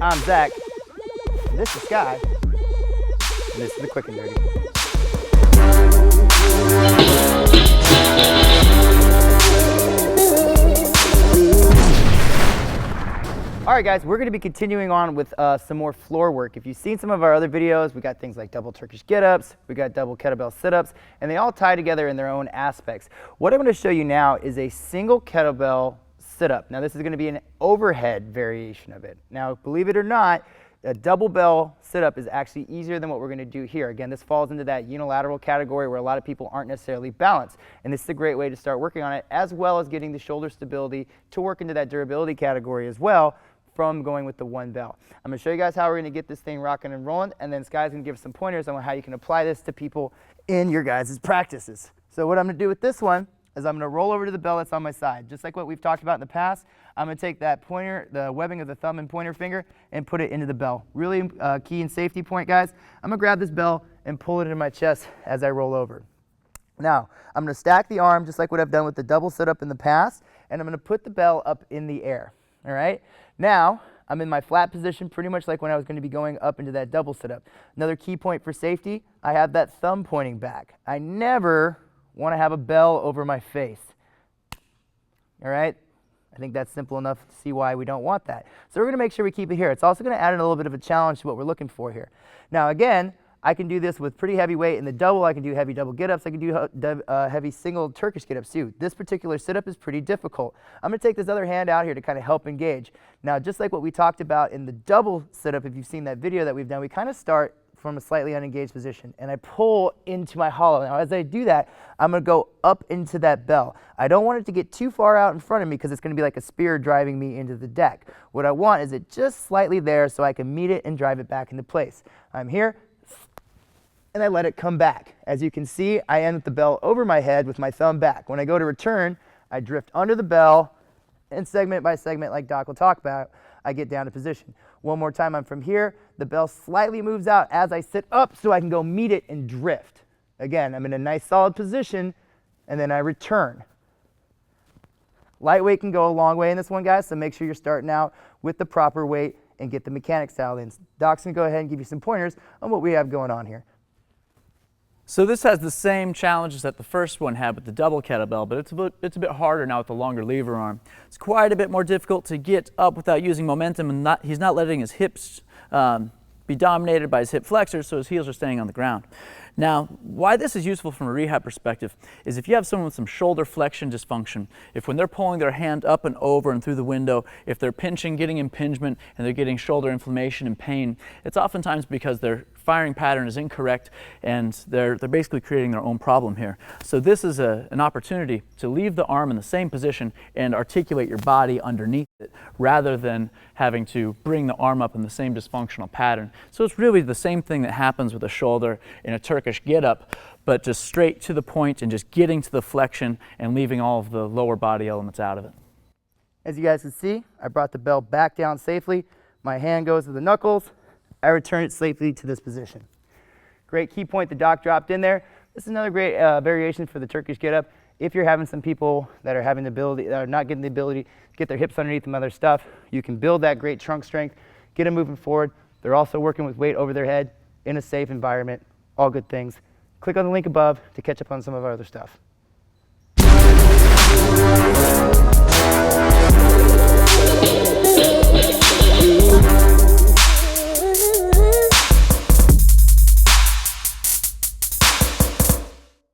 I'm Zach. This is Sky. And this is the Quick and Dirty. All right, guys, we're going to be continuing on with some more floor work. If you've seen some of our other videos, we got things like double Turkish get-ups, we got double kettlebell sit-ups, and they all tie together in their own aspects. What I'm going to show you now is a single kettlebell sit-up. Now, this is going to be an overhead variation of it. Now, believe it or not, a double bell sit-up is actually easier than what we're going to do here. Again, this falls into that unilateral category where a lot of people aren't necessarily balanced, and this is a great way to start working on it, as well as getting the shoulder stability to work into that durability category as well, from going with the one bell. I'm going to show you guys how we're going to get this thing rocking and rolling, and then Sky's going to give some pointers on how you can apply this to people in your guys' practices. So what I'm going to do with this one is I'm going to roll over to the bell that's on my side. Just like what we've talked about in the past, I'm going to take that pointer, the webbing of the thumb and pointer finger, and put it into the bell. Really key and safety point, guys. I'm going to grab this bell and pull it into my chest as I roll over. Now, I'm going to stack the arm just like what I've done with the double sit-up in the past, and I'm going to put the bell up in the air. All right? Now, I'm in my flat position pretty much like when I was going to be going up into that double sit-up. Another key point for safety, I have that thumb pointing back. I never want to have a bell over my face. All right? I think that's simple enough to see why we don't want that. So we're going to make sure we keep it here. It's also going to add in a little bit of a challenge to what we're looking for here. Now, again, I can do this with pretty heavy weight in the double. I can do heavy double get-ups. I can do heavy single Turkish get-ups too. This particular sit-up is pretty difficult. I'm going to take this other hand out here to kind of help engage. Now, just like what we talked about in the double sit-up, if you've seen that video that we've done, we kind of start from a slightly unengaged position, and I pull into my hollow. Now, as I do that, I'm going to go up into that bell. I don't want it to get too far out in front of me because it's going to be like a spear driving me into the deck. What I want is it just slightly there so I can meet it and drive it back into place. I'm here, and I let it come back. As you can see, I end with the bell over my head with my thumb back. When I go to return, I drift under the bell, and segment by segment, like Doc will talk about, I get down to position. One more time, I'm from here. The bell slightly moves out as I sit up so I can go meet it and drift. Again, I'm in a nice solid position, and then I return. Lightweight can go a long way in this one, guys, so make sure you're starting out with the proper weight and get the mechanics dialed in. Doc's going to go ahead and give you some pointers on what we have going on here. So this has the same challenges that the first one had with the double kettlebell, but it's a bit harder now with the longer lever arm. It's quite a bit more difficult to get up without using momentum, and he's not letting his hips be dominated by his hip flexors, so his heels are staying on the ground. Now, why this is useful from a rehab perspective is if you have someone with some shoulder flexion dysfunction, if when they're pulling their hand up and over and through the window, if they're pinching, getting impingement, and they're getting shoulder inflammation and pain, it's oftentimes because their firing pattern is incorrect and they're basically creating their own problem here. So this is an opportunity to leave the arm in the same position and articulate your body underneath it rather than having to bring the arm up in the same dysfunctional pattern. So it's really the same thing that happens with a shoulder in a Turkish get-up, but just straight to the point and just getting to the flexion and leaving all of the lower body elements out of it. As you guys can see, I brought the bell back down safely. My hand goes to the knuckles. I return it safely to this position. Great key point the Doc dropped in there. This is another great variation for the Turkish get-up. If you're having some people that are having the ability, that are not getting the ability to get their hips underneath them other stuff, you can build that great trunk strength, get them moving forward. They're also working with weight over their head in a safe environment. All good things. Click on the link above to catch up on some of our other stuff.